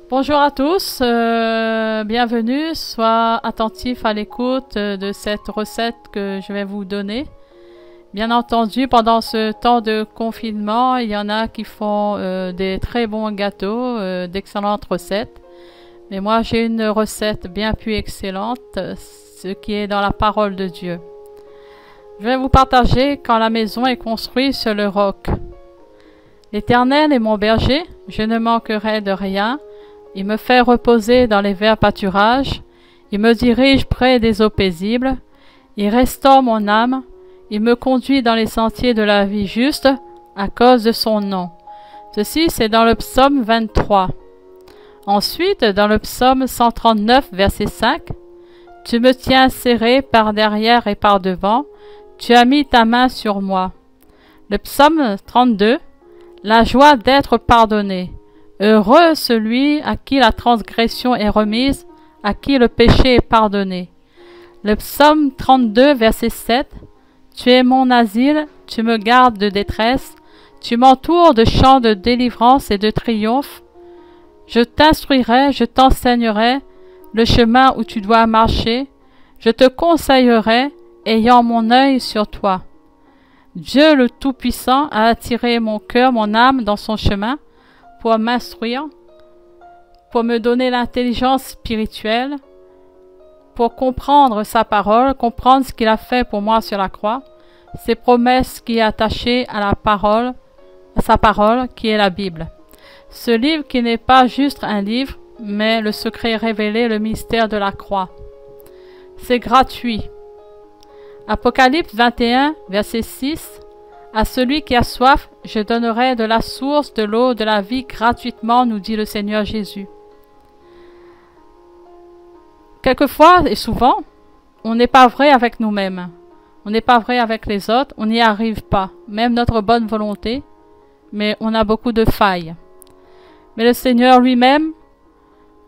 Bonjour à tous, bienvenue, sois attentifs à l'écoute de cette recette que je vais vous donner. Bien entendu, pendant ce temps de confinement, il y en a qui font des très bons gâteaux, d'excellentes recettes. Mais moi, j'ai une recette bien plus excellente, ce qui est dans la parole de Dieu. Je vais vous partager quand la maison est construite sur le roc. L'Éternel est mon berger, je ne manquerai de rien. Il me fait reposer dans les verts pâturages. Il me dirige près des eaux paisibles. Il restaure mon âme. Il me conduit dans les sentiers de la vie juste à cause de son nom. Ceci, c'est dans le psaume 23. Ensuite, dans le psaume 139, verset 5, « Tu me tiens serré par derrière et par devant. Tu as mis ta main sur moi. » Le psaume 32, « La joie d'être pardonné. Heureux celui à qui la transgression est remise, à qui le péché est pardonné. » Le psaume 32, verset 7, « Tu es mon asile, tu me gardes de détresse, tu m'entoures de chants de délivrance et de triomphe. Je t'instruirai, je t'enseignerai le chemin où tu dois marcher, je te conseillerai, ayant mon œil sur toi. » Dieu le Tout-Puissant a attiré mon cœur, mon âme dans son chemin, pour m'instruire, pour me donner l'intelligence spirituelle, pour comprendre sa parole, comprendre ce qu'il a fait pour moi sur la croix, ses promesses qui est attachées à la parole, à sa parole qui est la Bible. Ce livre qui n'est pas juste un livre, mais le secret révélé, le mystère de la croix. C'est gratuit. Apocalypse 21, verset 6. À celui qui a soif, je donnerai de la source de l'eau de la vie gratuitement, nous dit le Seigneur Jésus. Quelquefois et souvent, on n'est pas vrai avec nous-mêmes. On n'est pas vrai avec les autres, on n'y arrive pas, même notre bonne volonté, mais on a beaucoup de failles. Mais le Seigneur lui-même,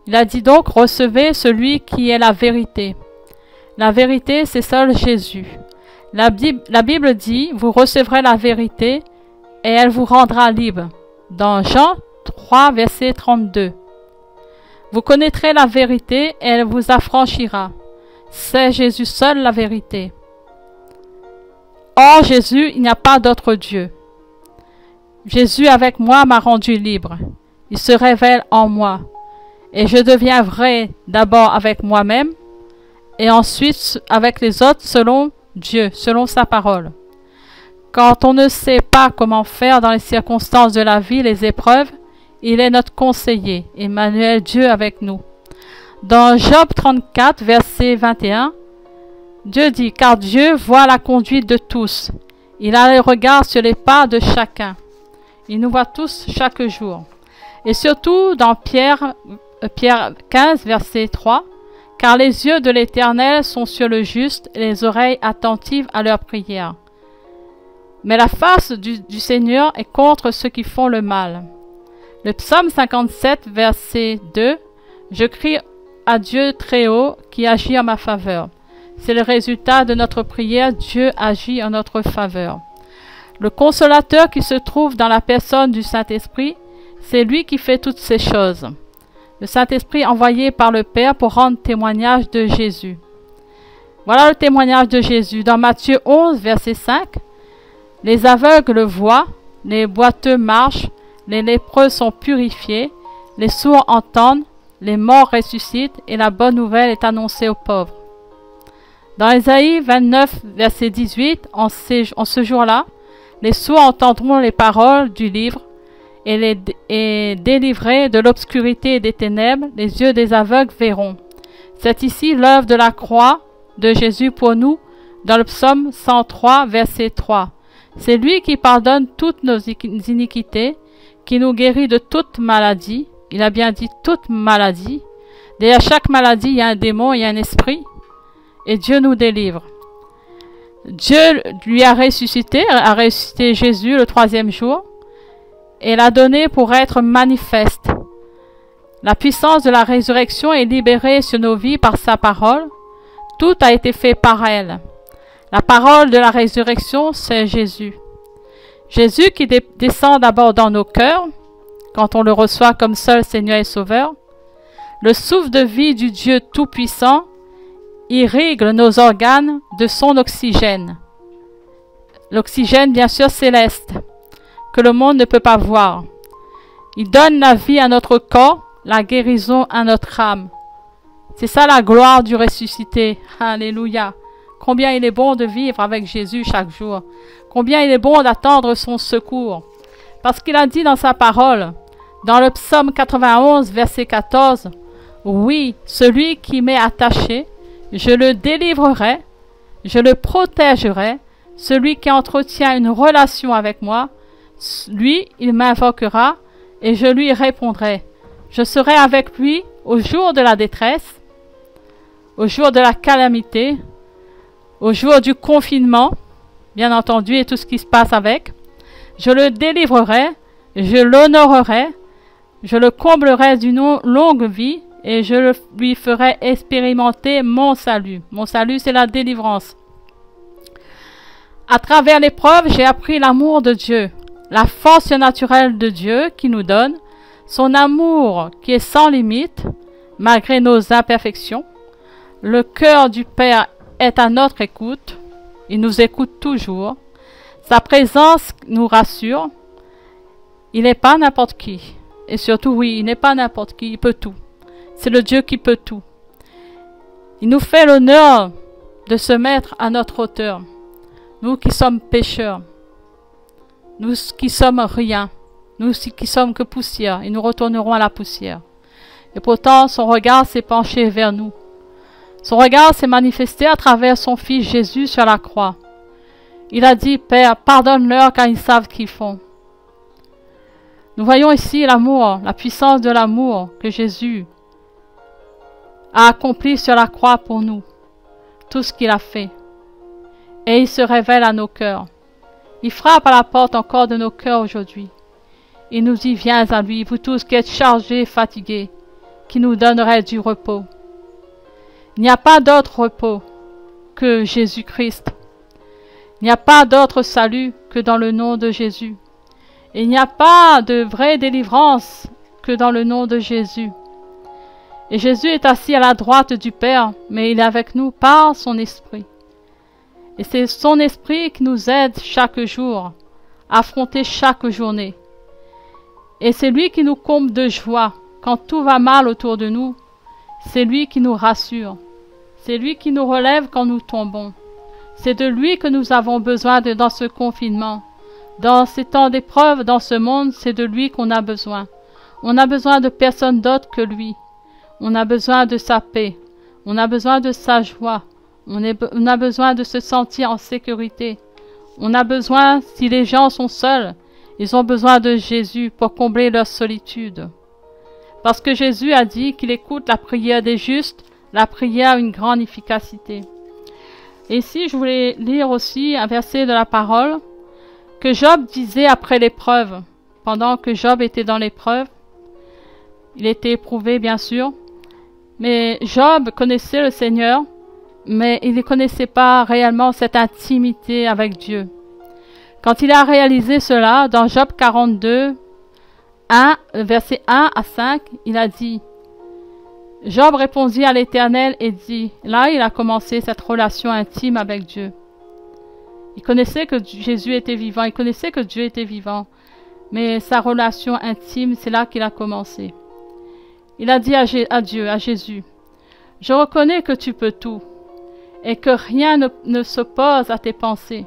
il a dit donc, recevez celui qui est la vérité. La vérité, c'est seul Jésus. La Bible dit, vous recevrez la vérité et elle vous rendra libre. Dans Jean 3, verset 32. Vous connaîtrez la vérité et elle vous affranchira. C'est Jésus seul la vérité. Hors Jésus, il n'y a pas d'autre Dieu. Jésus avec moi m'a rendu libre. Il se révèle en moi. Et je deviens vrai d'abord avec moi-même et ensuite avec les autres selon Dieu, selon sa parole. Quand on ne sait pas comment faire dans les circonstances de la vie, les épreuves, il est notre conseiller, Emmanuel, Dieu avec nous. Dans Job 34, verset 21, Dieu dit, « Car Dieu voit la conduite de tous. Il a le regard sur les pas de chacun. Il nous voit tous chaque jour. » Et surtout dans Pierre 15, verset 3, « Car les yeux de l'Éternel sont sur le juste et les oreilles attentives à leurs prières. Mais la face du Seigneur est contre ceux qui font le mal. » Le psaume 57, verset 2, « Je crie à Dieu très haut qui agit en ma faveur. » C'est le résultat de notre prière, Dieu agit en notre faveur. Le consolateur qui se trouve dans la personne du Saint-Esprit, c'est lui qui fait toutes ces choses. Le Saint-Esprit envoyé par le Père pour rendre témoignage de Jésus. Voilà le témoignage de Jésus. Dans Matthieu 11, verset 5, « Les aveugles voient, les boiteux marchent, les lépreux sont purifiés, les sourds entendent, les morts ressuscitent et la bonne nouvelle est annoncée aux pauvres. » Dans Ésaïe 29, verset 18, en ce jour-là, les sourds entendront les paroles du livre, et délivrés de l'obscurité et des ténèbres, les yeux des aveugles verront. C'est ici l'œuvre de la croix de Jésus pour nous, dans le psaume 103, verset 3. C'est lui qui pardonne toutes nos iniquités, qui nous guérit de toute maladie. Il a bien dit toute maladie. Derrière chaque maladie, il y a un démon, il y a un esprit, et Dieu nous délivre. Dieu lui a ressuscité Jésus le 3e jour, et l'a donné pour être manifeste. La puissance de la résurrection est libérée sur nos vies par sa parole. Tout a été fait par elle. La parole de la résurrection, c'est Jésus. Jésus qui descend d'abord dans nos cœurs, quand on le reçoit comme seul Seigneur et Sauveur, Le souffle de vie du Dieu Tout-Puissant irrigue nos organes de son oxygène. L'oxygène, bien sûr, céleste, que le monde ne peut pas voir. Il donne la vie à notre corps, la guérison à notre âme. C'est ça la gloire du ressuscité. Alléluia. Combien il est bon de vivre avec Jésus chaque jour. Combien il est bon d'attendre son secours. Parce qu'il a dit dans sa parole, dans le psaume 91, verset 14, « Oui, celui qui m'est attaché, je le délivrerai, je le protégerai. Celui qui entretient une relation avec moi, lui, il m'invoquera et je lui répondrai. Je serai avec lui au jour de la détresse, au jour de la calamité, au jour du confinement, bien entendu, et tout ce qui se passe avec. Je le délivrerai, je l'honorerai, je le comblerai d'une longue vie et je lui ferai expérimenter mon salut. Mon salut, c'est la délivrance. À travers l'épreuve, j'ai appris l'amour de Dieu, la force naturelle de Dieu qui nous donne, son amour qui est sans limite, malgré nos imperfections. Le cœur du Père est à notre écoute, il nous écoute toujours. Sa présence nous rassure. Il n'est pas n'importe qui. Et surtout, oui, il n'est pas n'importe qui, il peut tout. C'est le Dieu qui peut tout. Il nous fait l'honneur de se mettre à notre hauteur. Nous qui sommes pécheurs, nous qui sommes rien, nous qui sommes que poussière, et nous retournerons à la poussière. Et pourtant, son regard s'est penché vers nous. Son regard s'est manifesté à travers son Fils Jésus sur la croix. Il a dit, Père, pardonne-leur car ils savent ce qu'ils font. Nous voyons ici l'amour, la puissance de l'amour que Jésus a accompli sur la croix pour nous. Tout ce qu'il a fait. Et il se révèle à nos cœurs. Il frappe à la porte encore de nos cœurs aujourd'hui. Il nous dit, viens à lui, vous tous qui êtes chargés et fatigués, qui nous donnerait du repos. Il n'y a pas d'autre repos que Jésus-Christ. Il n'y a pas d'autre salut que dans le nom de Jésus. Et il n'y a pas de vraie délivrance que dans le nom de Jésus. Et Jésus est assis à la droite du Père, mais il est avec nous par son Esprit. Et c'est son Esprit qui nous aide chaque jour, à affronter chaque journée. Et c'est lui qui nous comble de joie quand tout va mal autour de nous. C'est lui qui nous rassure. C'est lui qui nous relève quand nous tombons. C'est de lui que nous avons besoin dans ce confinement. Dans ces temps d'épreuve, dans ce monde, c'est de lui qu'on a besoin. On a besoin de personne d'autre que lui. On a besoin de sa paix. On a besoin de sa joie. On a besoin de se sentir en sécurité. On a besoin, si les gens sont seuls, ils ont besoin de Jésus pour combler leur solitude. Parce que Jésus a dit qu'il écoute la prière des justes, la prière a une grande efficacité. Et ici, je voulais lire aussi un verset de la parole que Job disait après l'épreuve. Pendant que Job était dans l'épreuve, il était éprouvé bien sûr, mais Job connaissait le Seigneur, mais il ne connaissait pas réellement cette intimité avec Dieu. Quand il a réalisé cela, dans Job 42, versets 1 à 5, il a dit, Job répondit à l'Éternel et dit, là il a commencé cette relation intime avec Dieu. Il connaissait que Jésus était vivant, il connaissait que Dieu était vivant, mais sa relation intime, c'est là qu'il a commencé. Il a dit à Dieu, à Jésus, je reconnais que tu peux tout, et que rien ne s'oppose à tes pensées.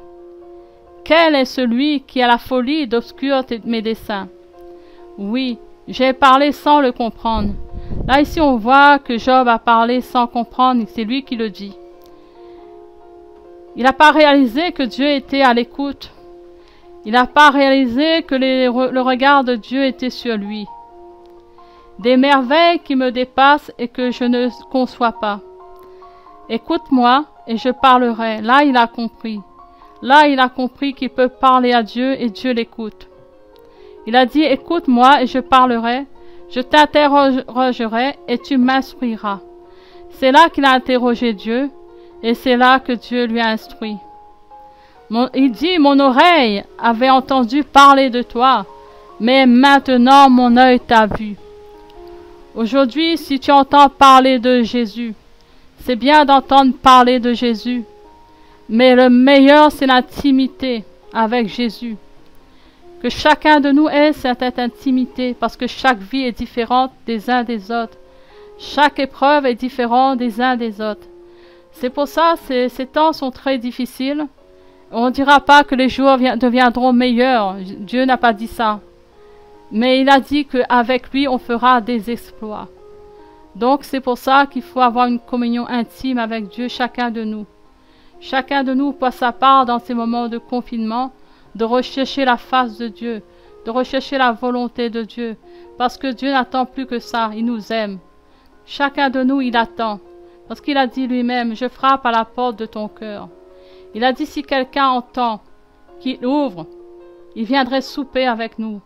Quel est celui qui a la folie d'obscurer mes desseins? Oui, j'ai parlé sans le comprendre. Là, ici, on voit que Job a parlé sans comprendre, et c'est lui qui le dit. Il n'a pas réalisé que Dieu était à l'écoute. Il n'a pas réalisé que le regard de Dieu était sur lui. Des merveilles qui me dépassent et que je ne conçois pas. Écoute-moi et je parlerai. Là, il a compris. Là, il a compris qu'il peut parler à Dieu et Dieu l'écoute. Il a dit, écoute-moi et je parlerai. Je t'interrogerai et tu m'instruiras. C'est là qu'il a interrogé Dieu et c'est là que Dieu lui a instruit. Il dit, mon oreille avait entendu parler de toi, mais maintenant mon œil t'a vu. Aujourd'hui, si tu entends parler de Jésus, c'est bien d'entendre parler de Jésus, mais le meilleur, c'est l'intimité avec Jésus. Que chacun de nous ait cette intimité, parce que chaque vie est différente des uns des autres. Chaque épreuve est différente des uns des autres. C'est pour ça que ces temps sont très difficiles. On ne dira pas que les jours deviendront meilleurs. Dieu n'a pas dit ça. Mais il a dit qu'avec lui, on fera des exploits. Donc c'est pour ça qu'il faut avoir une communion intime avec Dieu, chacun de nous. Chacun de nous pour sa part dans ces moments de confinement, de rechercher la face de Dieu, de rechercher la volonté de Dieu, parce que Dieu n'attend plus que ça, il nous aime. Chacun de nous, il attend, parce qu'il a dit lui-même, je frappe à la porte de ton cœur. Il a dit si quelqu'un entend, qu'il ouvre, il viendrait souper avec nous,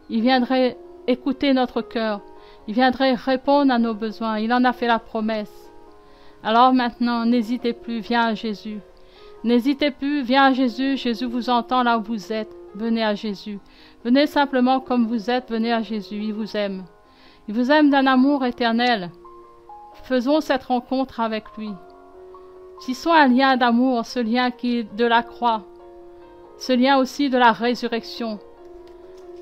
il viendrait écouter notre cœur, il viendrait répondre à nos besoins, il en a fait la promesse. Alors maintenant, n'hésitez plus, viens à Jésus. N'hésitez plus, viens à Jésus, Jésus vous entend là où vous êtes, venez à Jésus. Venez simplement comme vous êtes, venez à Jésus, il vous aime. Il vous aime d'un amour éternel. Faisons cette rencontre avec lui. Tissons un lien d'amour, ce lien qui est de la croix, ce lien aussi de la résurrection.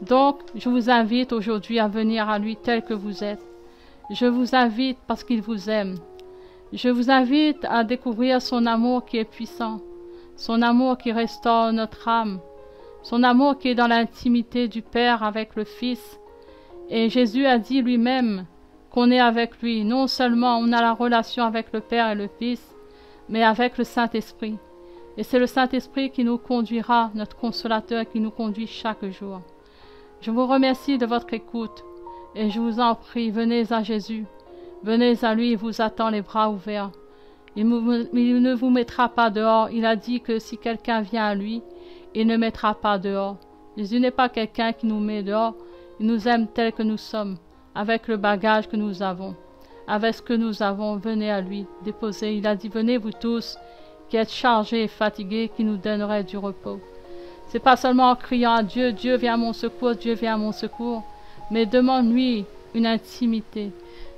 Donc, je vous invite aujourd'hui à venir à lui tel que vous êtes. Je vous invite parce qu'il vous aime. Je vous invite à découvrir son amour qui est puissant, son amour qui restaure notre âme, son amour qui est dans l'intimité du Père avec le Fils. Et Jésus a dit lui-même qu'on est avec lui. Non seulement on a la relation avec le Père et le Fils, mais avec le Saint-Esprit. Et c'est le Saint-Esprit qui nous conduira, notre consolateur qui nous conduit chaque jour. Je vous remercie de votre écoute et je vous en prie, venez à Jésus. Venez à lui, il vous attend les bras ouverts. Il ne vous mettra pas dehors. Il a dit que si quelqu'un vient à lui, il ne mettra pas dehors. Jésus n'est pas quelqu'un qui nous met dehors. Il nous aime tel que nous sommes, avec le bagage que nous avons. Avec ce que nous avons, venez à lui, déposez. Il a dit, venez vous tous, qui êtes chargés et fatigués, qui nous donnerait du repos. C'est pas seulement en criant à Dieu, Dieu viens à mon secours, Dieu viens à mon secours, mais demande-lui une intimité.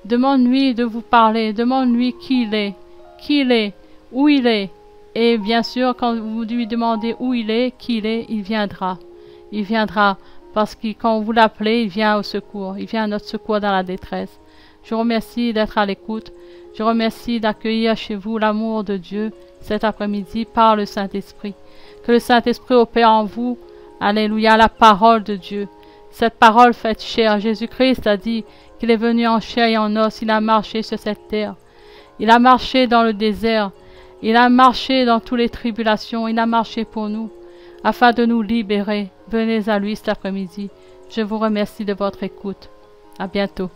Demande-lui de vous parler, demande-lui qui il est, où il est. Et bien sûr, quand vous lui demandez où il est, qui il viendra. Il viendra, parce que quand vous l'appelez, il vient au secours, il vient à notre secours dans la détresse. Je vous remercie d'être à l'écoute, je vous remercie d'accueillir chez vous l'amour de Dieu cet après-midi par le Saint-Esprit. Que le Saint-Esprit opère en vous, alléluia, la parole de Dieu. Cette parole faite chair, Jésus-Christ a dit qu'il est venu en chair et en os, il a marché sur cette terre. Il a marché dans le désert, il a marché dans toutes les tribulations, il a marché pour nous, afin de nous libérer. Venez à lui cet après-midi. Je vous remercie de votre écoute. À bientôt.